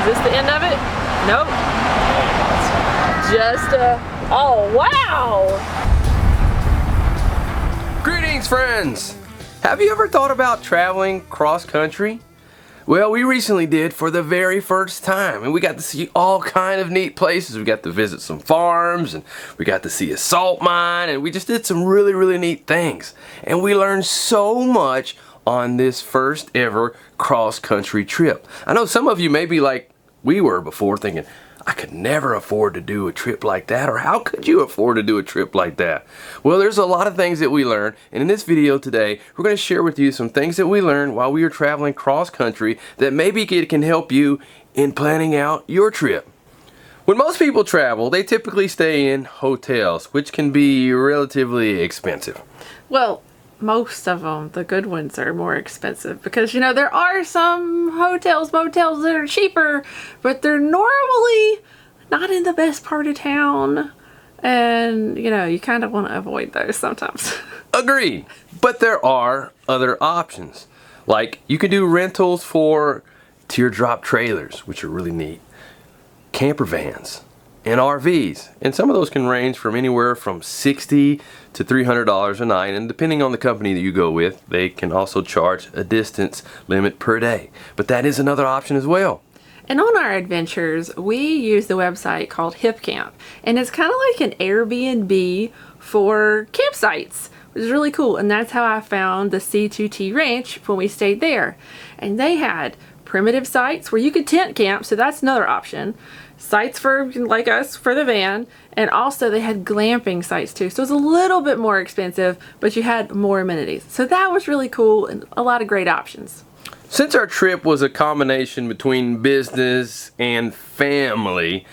this the end of it? Nope. Just oh wow! Greetings, friends! Have you ever thought about traveling cross-country? Well, we recently did for the very first time, and we got to see all kind of neat places. We got to visit some farms, and we got to see a salt mine, and we just did some really neat things. And we learned so much on this first ever cross-country trip. I know some of you may be like we were before, thinking, I could never afford to do a trip like that, or how could you afford to do a trip like that? Well, there's a lot of things that we learned, and in this video today, we're going to share with you some things that we learned while we were traveling cross-country that maybe it can help you in planning out your trip. When most people travel, they typically stay in hotels, which can be relatively expensive. Well, most of them, the good ones, are more expensive because, you know, there are some hotels, motels that are cheaper, but they're normally not in the best part of town. And, you know, you kind of want to avoid those sometimes. Agreed. But there are other options. Like, you can do rentals for teardrop trailers, which are really neat, camper vans, and RVs. And some of those can range from anywhere from $60 to $300 a night, and depending on the company that you go with, they can also charge a distance limit per day. But that is another option as well. And on our adventures, we use the website called HipCamp, and it's kind of like an Airbnb for campsites, which is really cool. And that's how I found the C2T Ranch when we stayed there. And they had primitive sites where you could tent camp, so that's another option. Sites for, like us, for the van, and also they had glamping sites too. So it was a little bit more expensive, but you had more amenities. So that was really cool and a lot of great options. Since our trip was a combination between business and family,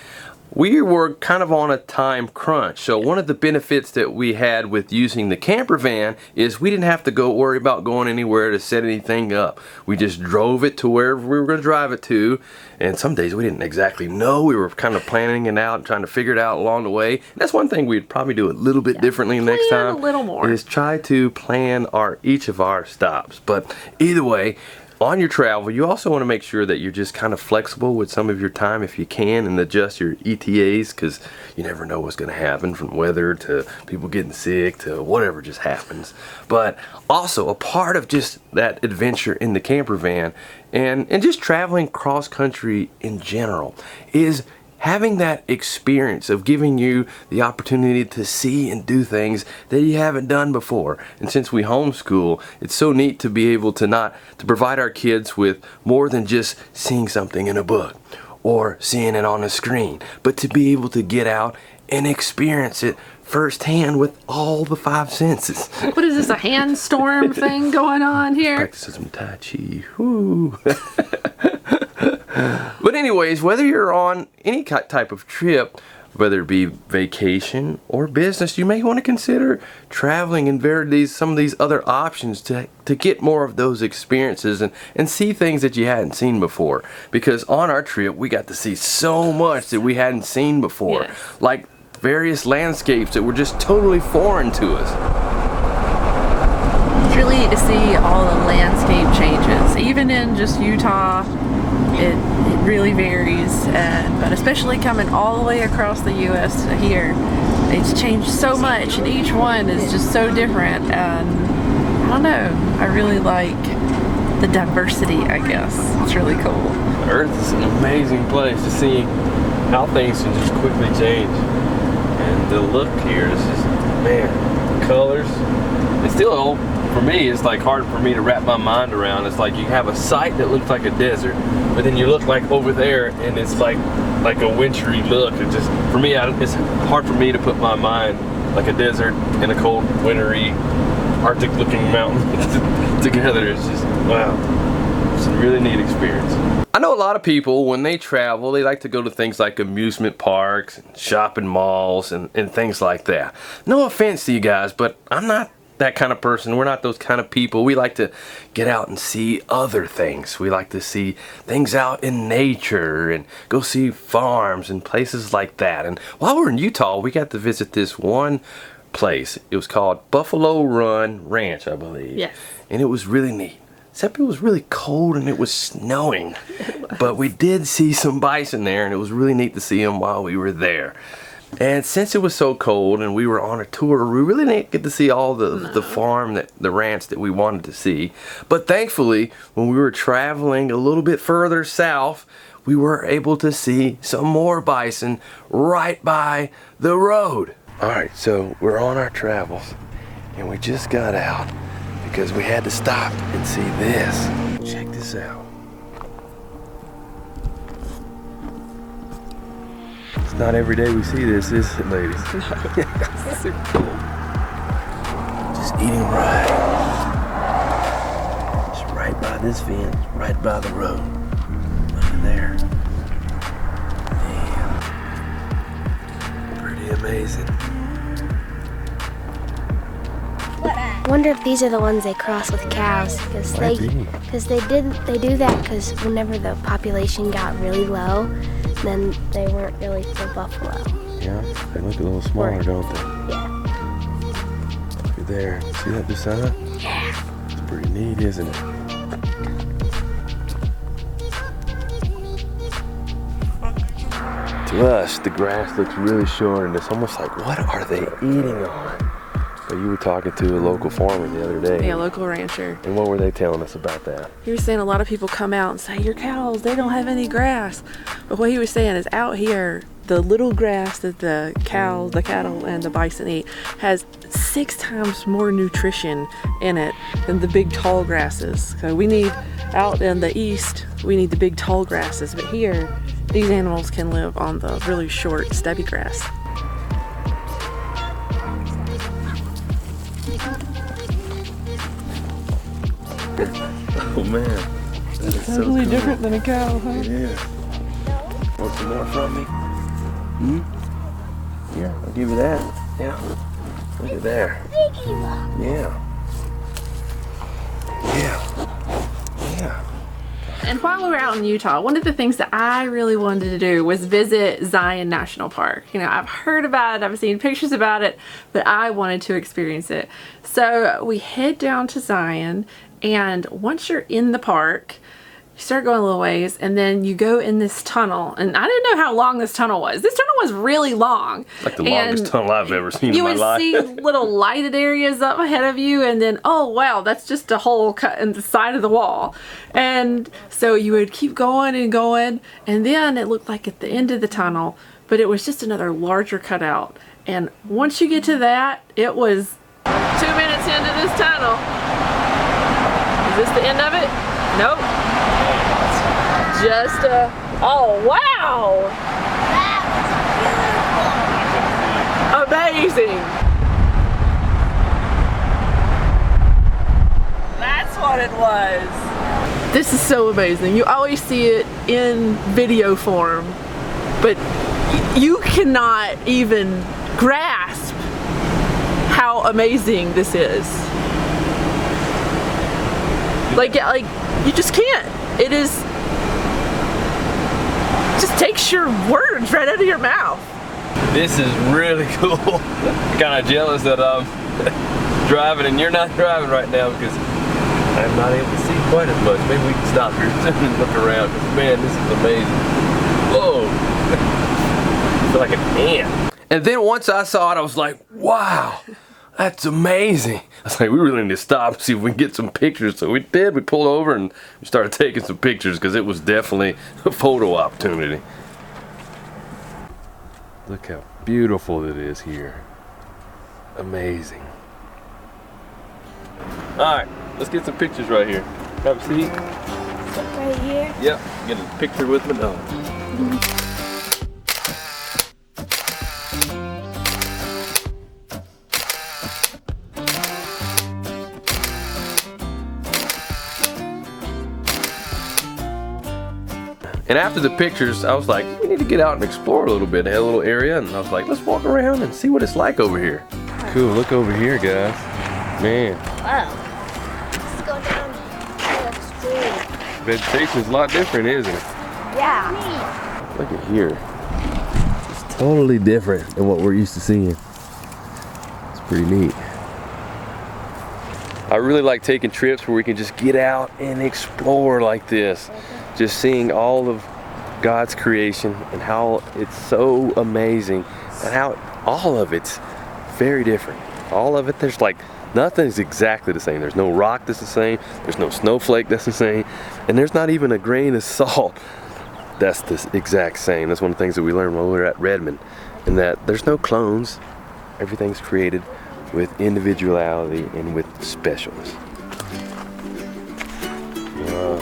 we were kind of on a time crunch. So one of the benefits that we had with using the camper van is we didn't have to go worry about going anywhere to set anything up. We just drove it to wherever we were going to drive it to. And some days we didn't exactly know. We were kind of planning it out and trying to figure it out along the way. And that's one thing we'd probably do a little bit differently next time. A little more. Is try to plan each of our stops. But either way, on your travel, you also want to make sure that you're just kind of flexible with some of your time if you can, and adjust your ETAs, because you never know what's going to happen, from weather to people getting sick to whatever just happens. But also a part of just that adventure in the camper van and just traveling cross country in general is having that experience of giving you the opportunity to see and do things that you haven't done before. And since we homeschool, it's so neat to be able to provide our kids with more than just seeing something in a book or seeing it on a screen, but to be able to get out and experience it firsthand with all the 5 senses. What is this, a hand storm thing going on here? Practicing some Tai Chi. Woo. But anyways, whether you're on any type of trip, whether it be vacation or business, you may want to consider traveling in some of these other options to get more of those experiences and see things that you hadn't seen before. Because on our trip, we got to see so much that we hadn't seen before. Yes. Like various landscapes that were just totally foreign to us. It's really neat to see all the landscape changes. Even in just Utah, it really varies, but especially coming all the way across the U.S. to here, it's changed so much, and each one is just so different. And I don't know, I really like the diversity, I guess. It's really cool. Earth is an amazing place to see how things can just quickly change. And the look here is just, man, the colors. It's still, for me, it's like hard for me to wrap my mind around. It's like you have a site that looks like a desert, but then you look like over there and it's like a wintry look. It just, for me, it's hard for me to put my mind like a desert and a cold, wintry, Arctic looking mountain together. It's just, wow, it's a really neat experience. I know a lot of people, when they travel, they like to go to things like amusement parks, and shopping malls, and things like that. No offense to you guys, but I'm not that kind of person. We're not those kind of people. We like to get out and see other things. We like to see things out in nature and go see farms and places like that. And while we're in Utah, we got to visit this one place. It was called Buffalo Run Ranch, I believe. Yes. And it was really neat. Except it was really cold and it was snowing. But we did see some bison there, and it was really neat to see them while we were there. And since it was so cold and we were on a tour, we really didn't get to see all the farm, the ranch that we wanted to see. But thankfully, when we were traveling a little bit further south, we were able to see some more bison right by the road. All right, so we're on our travels and we just got out because we had to stop and see this. Check this out. It's not every day we see this, is it, ladies? Super cool. Just eating right. Just right by this fence, right by the road. Look at there. Man. Pretty amazing. I wonder if these are the ones they cross with cows, because they do that because whenever the population got really low, then they weren't really for buffalo. Yeah, they look a little smaller, don't they? Yeah. Look at there. See that beside? Yeah. It's pretty neat, isn't it? To us, the grass looks really short, and it's almost like, what are they eating on? But you were talking to a local farmer the other day. Yeah, local rancher. And what were they telling us about that? He was saying a lot of people come out and say, your cows, they don't have any grass. But what he was saying is out here, the little grass that the cows, the cattle, and the bison eat has 6 times more nutrition in it than the big tall grasses. So we need, out in the east, we need the big tall grasses. But here, these animals can live on the really short, stubby grass. Oh man, that is so Totally cool. different than a cow, huh? It is. Want some more from me? Yeah, I'll give you that. Yeah. Look at there. Yeah. Yeah. Yeah. And while we were out in Utah, one of the things that I really wanted to do was visit Zion National Park. You know, I've heard about it, I've seen pictures about it, but I wanted to experience it. So we head down to Zion, and once you're in the park, you start going a little ways, and then you go in this tunnel. And I didn't know how long this tunnel was. This tunnel was really long. Like the longest tunnel I've ever seen in my life. You would see little lighted areas up ahead of you, and then, oh wow, that's just a hole cut in the side of the wall. And so you would keep going and going, and then it looked like at the end of the tunnel, but it was just another larger cutout. And once you get to that, it was 2 minutes into this tunnel. Is this the end of it? Nope. Just oh wow! Amazing! That's what it was. This is so amazing. You always see it in video form, but you cannot even grasp how amazing this is. Like you just can't. It is, just takes your words right out of your mouth. This is really cool. Kind of jealous that I'm driving and you're not driving right now because I'm not able to see quite as much. Maybe we can stop here soon and look around. Man, this is amazing. Whoa. I feel like an ant. And then once I saw it, I was like, wow. That's amazing. I was like, we really need to stop and see if we can get some pictures. So we did. We pulled over and we started taking some pictures because it was definitely a photo opportunity. Look how beautiful it is here. Amazing. All right, let's get some pictures right here. Have a seat. Right here? Yep, get a picture with my dog. And after the pictures, I was like, we need to get out and explore a little bit. They had a little area, and I was like, let's walk around and see what it's like over here. Cool, look over here, guys. Man. Wow. Let's go down to the street. Vegetation's a lot different, isn't it? Yeah. Look at here. It's totally different than what we're used to seeing. It's pretty neat. I really like taking trips where we can just get out and explore like this. just seeing all of God's creation and how it's so amazing and how all of it's very different. All of it, there's like nothing's exactly the same. There's no rock that's the same, there's no snowflake that's the same, and there's not even a grain of salt that's the exact same. That's one of the things that we learned when we were at Redmond, and that there's no clones. Everything's created with individuality and with specialness. Wow.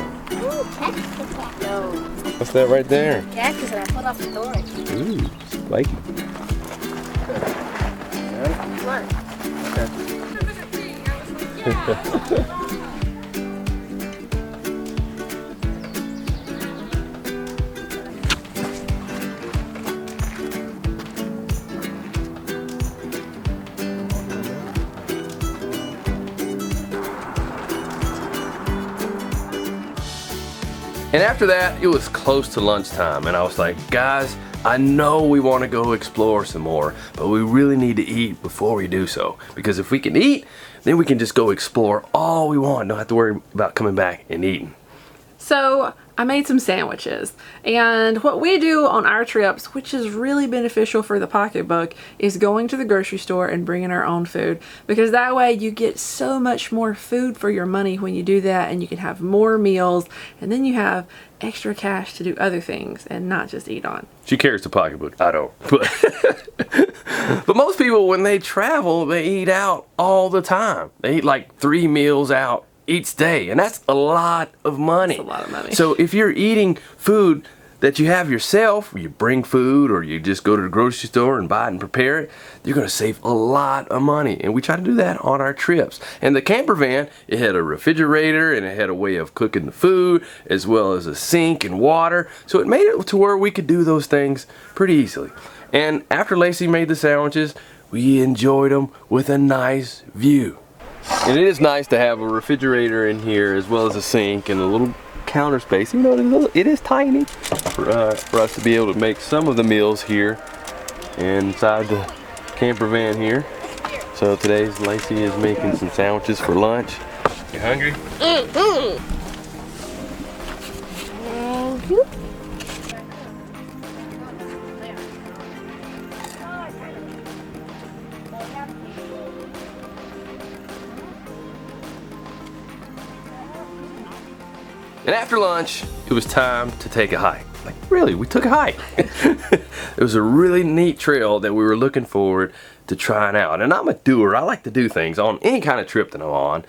What's that right there? Cactus, and I pulled off the thorn. Ooh, spiky. Come on. And after that, it was close to lunchtime, and I was like, guys, I know we want to go explore some more, but we really need to eat before we do so. Because if we can eat, then we can just go explore all we want. Don't have to worry about coming back and eating. So I made some sandwiches, and what we do on our trips, which is really beneficial for the pocketbook, is going to the grocery store and bringing our own food, because that way you get so much more food for your money when you do that, and you can have more meals, and then you have extra cash to do other things and not just eat on. She carries the pocketbook. I don't. But most people, when they travel, they eat out all the time. They eat like 3 meals out each day, and that's a lot of money. That's a lot of money. So if you're eating food that you have yourself, you bring food or you just go to the grocery store and buy it and prepare it, you're going to save a lot of money. And we try to do that on our trips. And the camper van, it had a refrigerator and it had a way of cooking the food as well as a sink and water. So it made it to where we could do those things pretty easily. And after Lacie made the sandwiches, we enjoyed them with a nice view. And it is nice to have a refrigerator in here as well as a sink and a little counter space. Even though it is tiny for us to be able to make some of the meals here inside the camper van here. So today's Lacie is making some sandwiches for lunch. You hungry? And after lunch, it was time to take a hike. Like, really, we took a hike. It was a really neat trail that we were looking forward to trying out. And I'm a doer. I like to do things on any kind of trip that I'm on,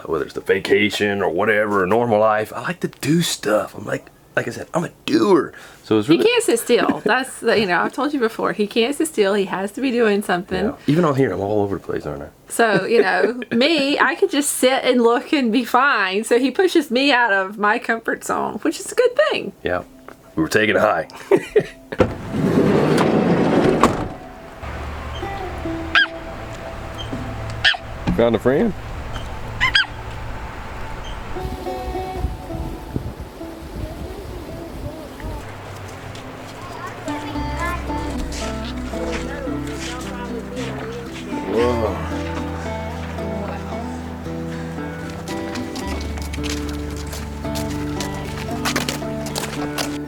whether it's a vacation or whatever, a normal life. I like to do stuff. I'm like I said, I'm a doer. So it's really... He can't sit still. That's, you know, I've told you before. He can't sit still. He has to be doing something. Yeah. Even on here, I'm all over the place, aren't I? So, you know, me, I could just sit and look and be fine. So he pushes me out of my comfort zone, which is a good thing. Yeah. We were taking a hike. Found a friend? Whoa.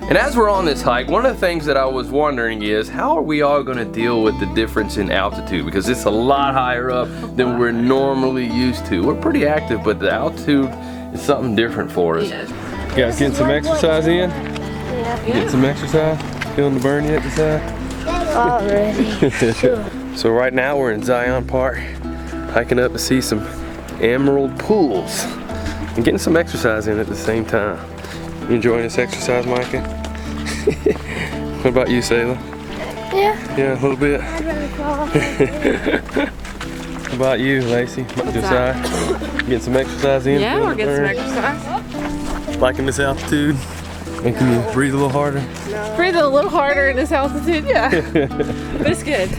And as we're on this hike, one of the things that I was wondering is, how are we all going to deal with the difference in altitude? Because it's a lot higher up than we're normally used to. We're pretty active, but the altitude is something different for us. Yes. You guys getting some exercise in? Yeah. Get some exercise? Feeling the burn yet, Desire? Already. Sure. So right now we're in Zion Park, hiking up to see some emerald pools and getting some exercise in at the same time. You enjoying this exercise, Micah? What about you, Sayla? Yeah. Yeah, a little bit. I'd rather crawl. What about you, Lacie? Josiah? Getting some exercise in? Yeah, feeling we're the getting some burn? exercise. Liking this altitude? Making you breathe a little harder? Breathe a little harder in this altitude, yeah. But it's good.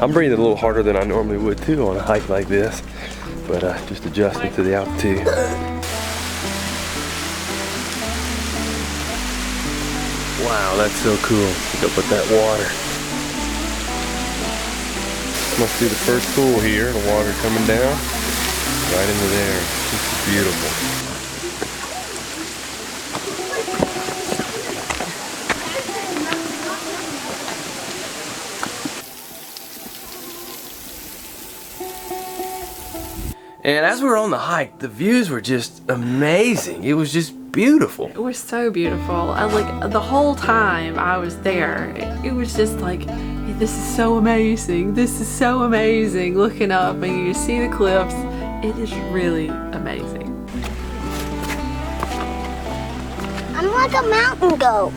I'm breathing a little harder than I normally would too on a hike like this, but just adjusting to the altitude. Wow, that's so cool. Look up at that water. Must be the first pool here. The water coming down right into there. This is beautiful. And as we were on the hike, the views were just amazing. It was just beautiful. It was so beautiful. Like the whole time I was there, it was just like, this is so amazing. This is so amazing. Looking up and you see the cliffs. It is really amazing. I'm like a mountain goat.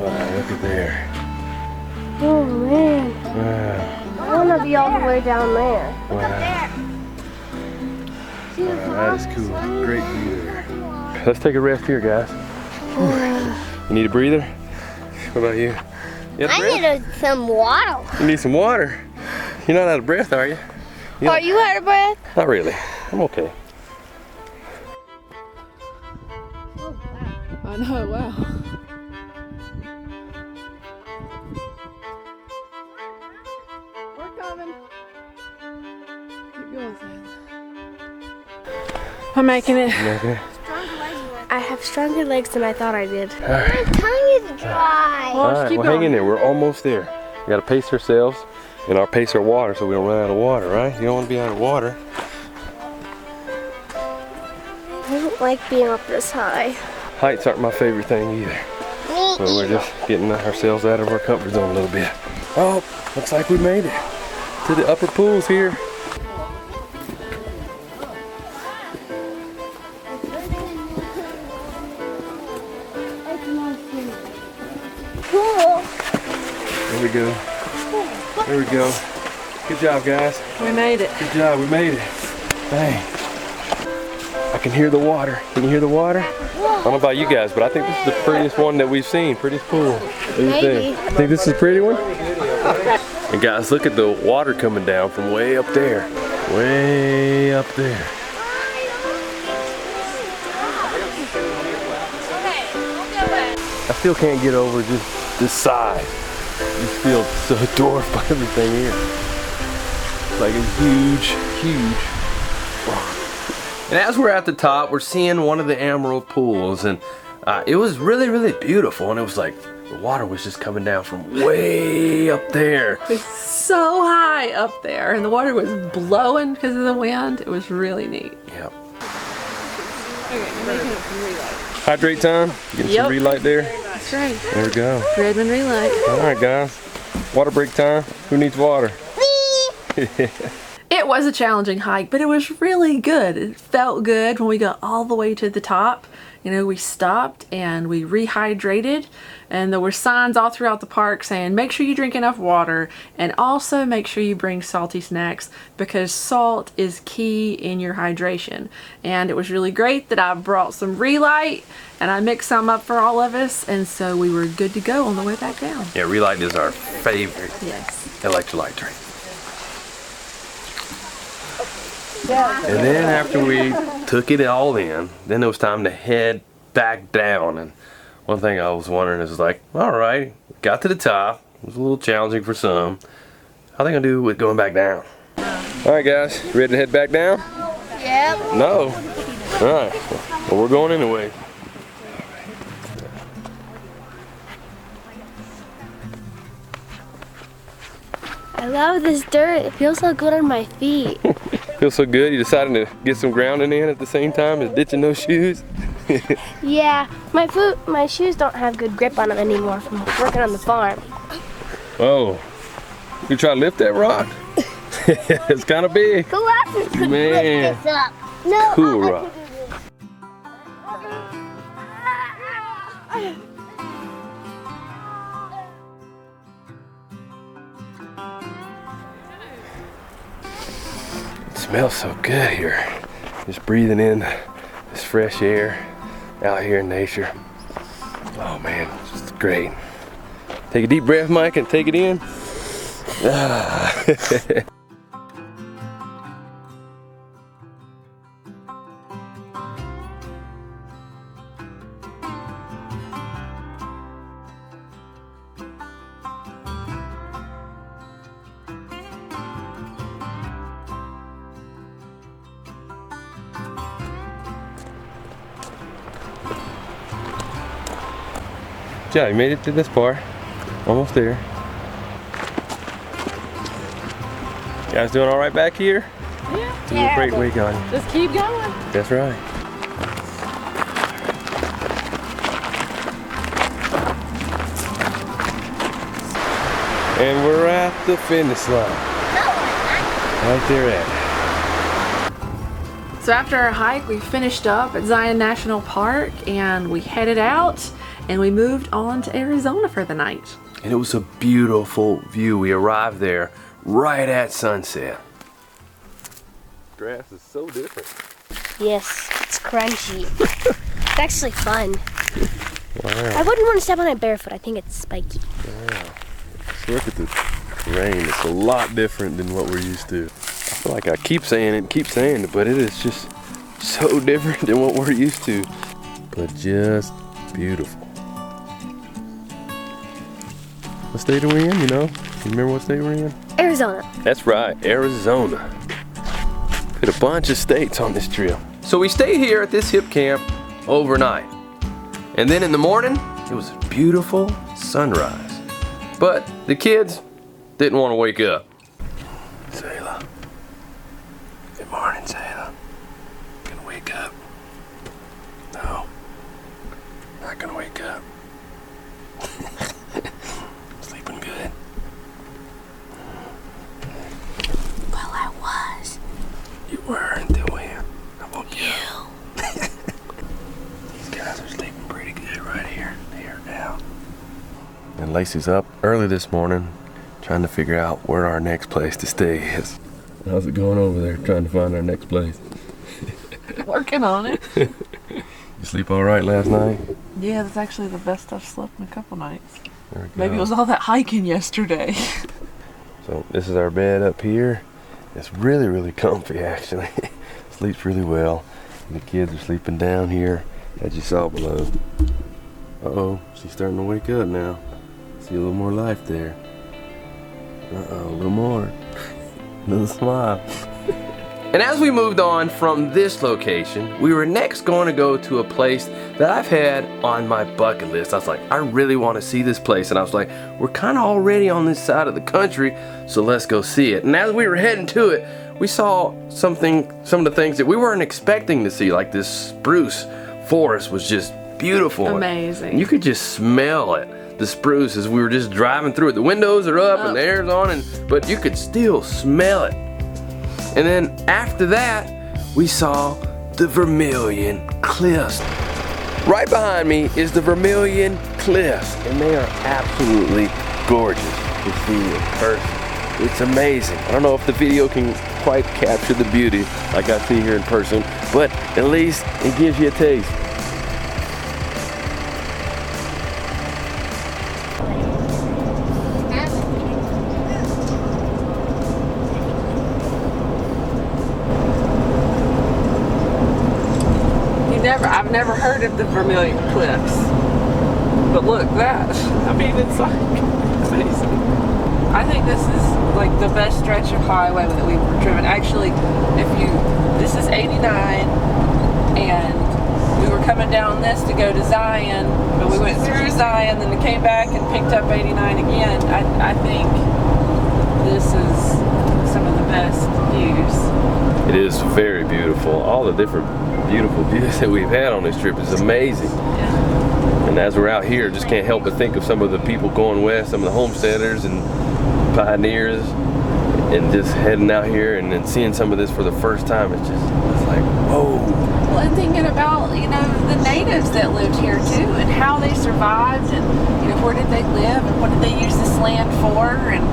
Wow, look at there. Oh man. Wow. I want to be all the way down there. Wow. That is cool. Great view there. Let's take a rest here, guys. You need a breather? What about you? I need some water. You need some water. You're not out of breath, are you? Are you out of breath? Not really. I'm okay. I know, wow. We're coming. Keep going, Sam. I'm making it. Okay. I have stronger legs than I thought I did. All right. My tongue is dry. Well, All right, keep well, hang going. in there. We're almost there. We got to pace ourselves and pace our water so we don't run out of water, right? You don't want to be out of water. I don't like being up this high. Heights aren't my favorite thing either. So we're just getting ourselves out of our comfort zone a little bit. Oh, looks like we made it to the upper pools here. Cool. There we go. There we go. Good job, guys. We made it. Good job, we made it. Dang. I can hear the water. Can you hear the water? I don't know about you guys, but I think this is the prettiest one that we've seen. Prettiest pool. What do you think? Think this is a pretty one? And guys, look at the water coming down from way up there. Way up there. I still can't get over just this size. I just feel so dwarfed by everything here. It's like a huge, huge. And as we're at the top, we're seeing one of the emerald pools, and it was really, really beautiful. And it was like the water was just coming down from way up there. It was so high up there, and the water was blowing because of the wind. It was really neat. Yep. Okay, I'm making it some relight. Hydrate time. Getting some relight there. That's right. There we go. Redmond relight. All right, guys. Water break time. Who needs water? It was a challenging hike, but it was really good. It felt good when we got all the way to the top. You know, we stopped and we rehydrated, and there were signs all throughout the park saying make sure you drink enough water, and also make sure you bring salty snacks because salt is key in your hydration. And it was really great that I brought some Relight and I mixed some up for all of us, and so we were good to go on the way back down. Yeah, Relight is our favorite electrolyte drink. And then after we took it all in, then it was time to head back down. And one thing I was wondering is like, all right, got to the top. It was a little challenging for some. How are they gonna do with going back down? All right, guys, ready to head back down? Yep. No. All right. Well, we're going anyway. I love this dirt. It feels so good on my feet. Feels so good. You decided to get some grounding in at the same time as ditching those shoes. Yeah, my shoes don't have good grip on them anymore from working on the farm. Whoa. You try to lift that rock? It's kind of big. Who else could Man. lift this up? No. Cool rock. It smells so good here. Just breathing in this fresh air out here in nature. Oh man, it's just great. Take a deep breath, Mike, and take it in. job. You made it to this part. Almost there. You guys doing all right back here? Yeah. Doing a great way, Connie. Just keep going. That's right. And we're at the finish line. Right there at it. So after our hike, we finished up at Zion National Park and we headed out and we moved on to Arizona for the night. And it was a beautiful view. We arrived there right at sunset. Grass is so different. Yes, it's crunchy. It's actually fun. Wow. I wouldn't want to step on it barefoot. I think it's spiky. Wow. Let's look at the terrain. It's a lot different than what we're used to. I feel like I keep saying it, but it is just so different than what we're used to. But just beautiful. What state are we in, you know? You remember what state we're in? Arizona. That's right, Arizona. Hit a bunch of states on this trip. So we stayed here at this hip camp overnight. And then in the morning, it was a beautiful sunrise. But the kids didn't want to wake up. Sayla. Good morning, Sayla. Gonna wake up? No. Not gonna wake up. Sleeping good. Well, I was. You were until when? I woke you up. These guys are sleeping pretty good right here. They are down. And Lacey's up early this morning trying to figure out where our next place to stay is. How's it going over there trying to find our next place? Working on it. You sleep all right last night? Yeah, that's actually the best I've slept in a couple nights. There we go. Maybe it was all that hiking yesterday. So this is our bed up here. It's really, really comfy actually. Sleeps really well. And the kids are sleeping down here as you saw below. Uh-oh, she's starting to wake up now. See a little more life there. Uh-oh, a little more. A little smile. And as we moved on from this location, we were next going to go to a place that I've had on my bucket list. I was like, I really want to see this place. And I was like, we're kind of already on this side of the country, so let's go see it. And as we were heading to it, we saw some of the things that we weren't expecting to see, like this spruce forest was just beautiful. Amazing. And you could just smell it. The spruce as we were just driving through it. The windows are up and the air's on, but you could still smell it. And then after that, we saw the Vermillion Cliffs. Right behind me is the Vermillion Cliffs, and they are absolutely gorgeous to see in person. It's amazing. I don't know if the video can quite capture the beauty like I see here in person, but at least it gives you a taste. I've never heard of the Vermilion Cliffs, but look, I mean, it's like amazing. I think this is like the best stretch of highway that we've driven. Actually, this is 89, and we were coming down this to go to Zion, but we went through Zion, then we came back and picked up 89 again. I think this is some of the best views. It is very beautiful. All the different beautiful views that we've had on this trip is amazing. Yeah. And as we're out here, just can't help but think of some of the people going west, some of the homesteaders and pioneers, and just heading out here and then seeing some of this for the first time. It's like, whoa. Well, and thinking about, the natives that lived here too, and how they survived, and where did they live, and what did they use this land for, and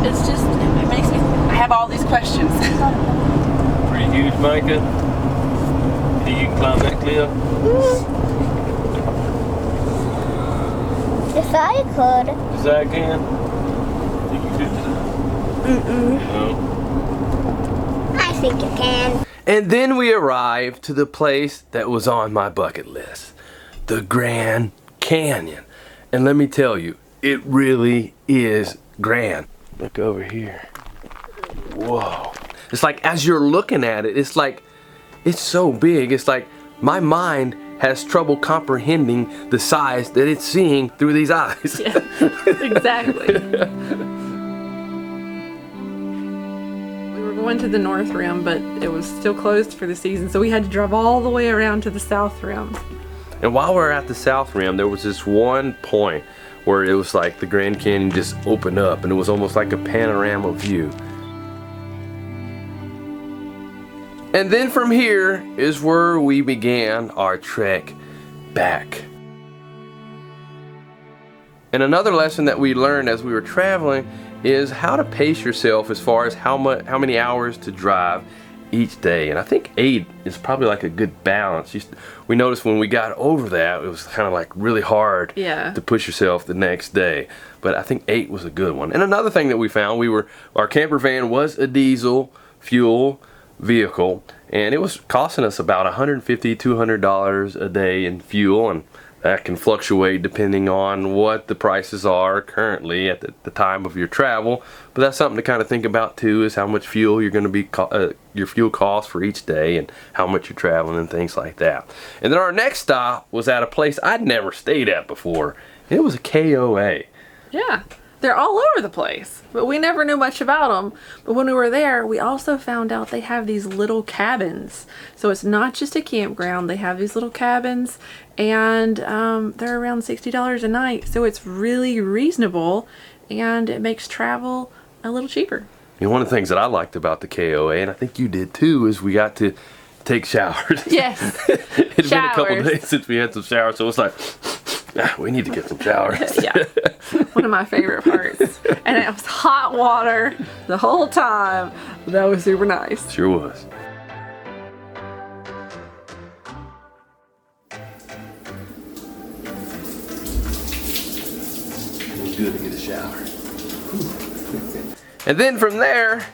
it's just, it makes me, I have all these questions. Pretty huge, Micah. You can climb that cliff. If I could. Yes, I can. Think you could? No. I think you can. And then we arrived to the place that was on my bucket list, the Grand Canyon. And let me tell you, it really is grand. Look over here. Whoa. It's like as you're looking at it, it's like, it's so big. It's like my mind has trouble comprehending the size that it's seeing through these eyes. Yeah, exactly. We were going to the North Rim, but it was still closed for the season, so we had to drive all the way around to the South Rim. And while we were at the South Rim, there was this one point where it was like the Grand Canyon just opened up and it was almost like a panorama view. And then from here is where we began our trek back. And another lesson that we learned as we were traveling is how to pace yourself as far as how many hours to drive each day. And I think 8 is probably like a good balance. We noticed when we got over that, it was kind of like really hard to push yourself the next day. But I think 8 was a good one. And another thing that we found, our camper van was a diesel fuel vehicle, and it was costing us about $150, $200 a day in fuel, and that can fluctuate depending on what the prices are currently at the time of your travel. But that's something to kind of think about too, is how much fuel you're going to be your fuel cost for each day and how much you're traveling and things like that. And then our next stop was at a place I'd never stayed at before. It was a KOA. Yeah, they're all over the place, but we never knew much about them. But when we were there, we also found out they have these little cabins. So it's not just a campground. They have these little cabins, and they're around $60 a night. So it's really reasonable, and it makes travel a little cheaper. You know, one of the things that I liked about the KOA, and I think you did too, is we got to take showers. Yes. It's been a couple of days since we had some showers, so it's like, we need to get some showers. Yeah, one of my favorite parts. And it was hot water the whole time. That was super nice. Sure was. It was good to get a shower. And then from there,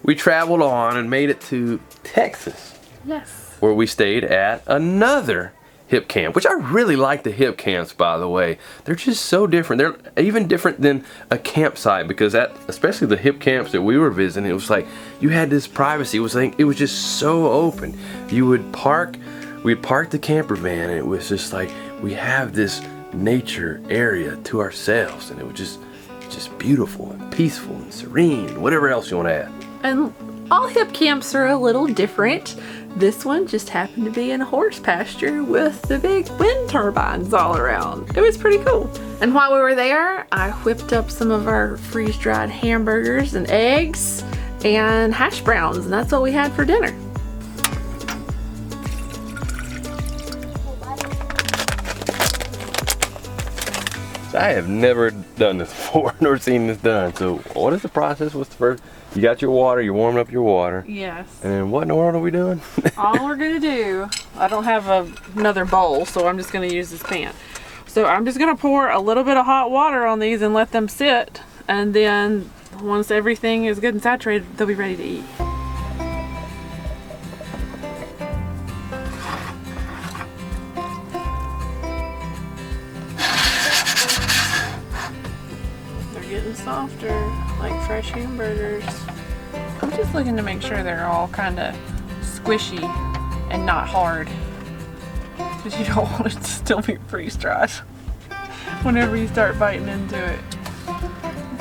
we traveled on and made it to Texas. Yes. Where we stayed at another hip camp, which I really like the hip camps, by the way. They're just so different. They're even different than a campsite, because especially the hip camps that we were visiting, it was like you had this privacy. It was just so open. We'd park the camper van, and it was just like we have this nature area to ourselves, and it was just beautiful and peaceful and serene and whatever else you want to add. And all hip camps are a little different. This one just happened to be in a horse pasture with the big wind turbines all around. It was pretty cool. And while we were there, I whipped up some of our freeze-dried hamburgers and eggs and hash browns, and that's what we had for dinner. So I have never done this before, nor seen this done. So what is the process? What's the first? You got your water, you're warming up your water. Yes. And then what in the world are we doing? All we're gonna do, I don't have another bowl, so I'm just gonna use this pan. So I'm just gonna pour a little bit of hot water on these and let them sit. And then once everything is good and saturated, they'll be ready to eat. They're getting softer, like fresh hamburgers. I'm just looking to make sure they're all kind of squishy and not hard, because you don't want it to still be freeze-dried whenever you start biting into it.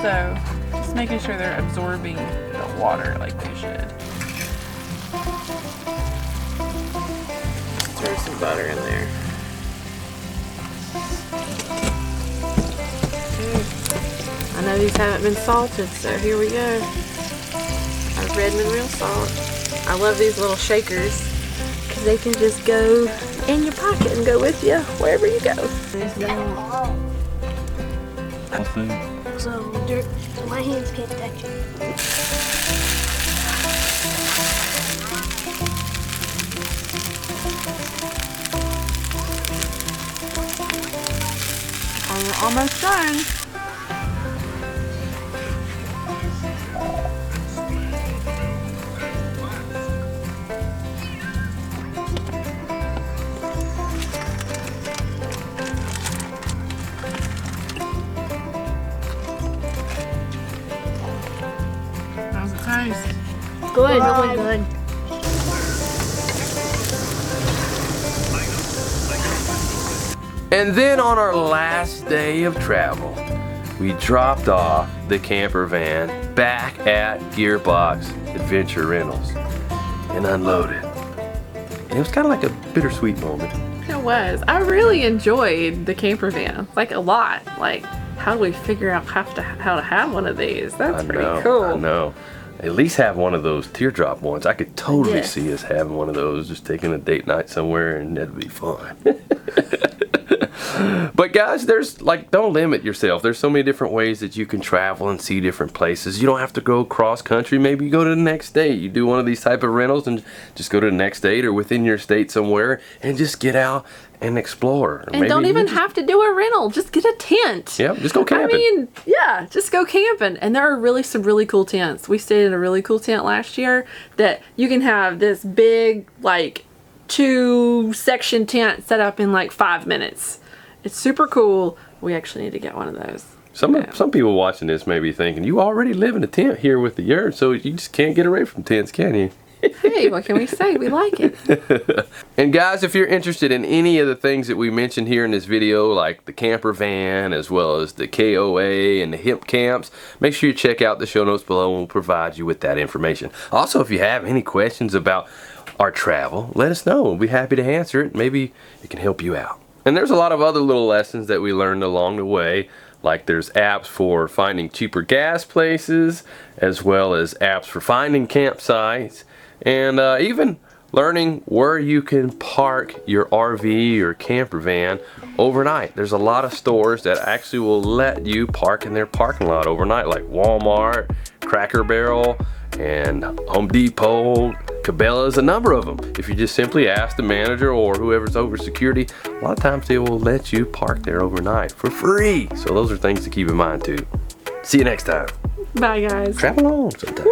So just making sure they're absorbing the water like they should. Throw some butter in there. I know these haven't been salted, so here we go. Our Redmond real salt. I love these little shakers because they can just go in your pocket and go with you wherever you go. So dirt, so my hands can't touch it. We're almost done. How's it taste? Good, really good. And then on our last day of travel, we dropped off the camper van back at Gearbox Adventure Rentals and unloaded. And it was kind of like a bittersweet moment. It was. I really enjoyed the camper van, like a lot. Like, how do we figure out how to have one of these? That's pretty cool. I know. At least have one of those teardrop ones. I could totally see us having one of those, just taking a date night somewhere, and that'd be fun. But guys, don't limit yourself. There's so many different ways that you can travel and see different places. You don't have to go cross country. Maybe you go to the next state. You do one of these type of rentals and just go to the next state or within your state somewhere and just get out and explore. And don't even have to do a rental. Just get a tent. Yep, just go camping. I mean, yeah, just go camping. And there are some really cool tents. We stayed in a really cool tent last year that you can have this big, like, 2-section tent set up in like 5 minutes. It's super cool. We actually need to get one of those. Some people watching this may be thinking, you already live in a tent here with the yurt, so you just can't get away from tents, can you? Hey, what can we say? We like it. And guys, if you're interested in any of the things that we mentioned here in this video, like the camper van, as well as the KOA and the HipCamps, make sure you check out the show notes below and we'll provide you with that information. Also, if you have any questions about our travel, let us know. We'll be happy to answer it. Maybe it can help you out. And there's a lot of other little lessons that we learned along the way, like there's apps for finding cheaper gas places, as well as apps for finding campsites, and even learning where you can park your RV or camper van overnight. There's a lot of stores that actually will let you park in their parking lot overnight, like Walmart, Cracker Barrel, and Home Depot, Cabela's, a number of them. If you just simply ask the manager or whoever's over security, a lot of times they will let you park there overnight for free. So those are things to keep in mind too. See you next time. Bye, guys. Travel on sometime.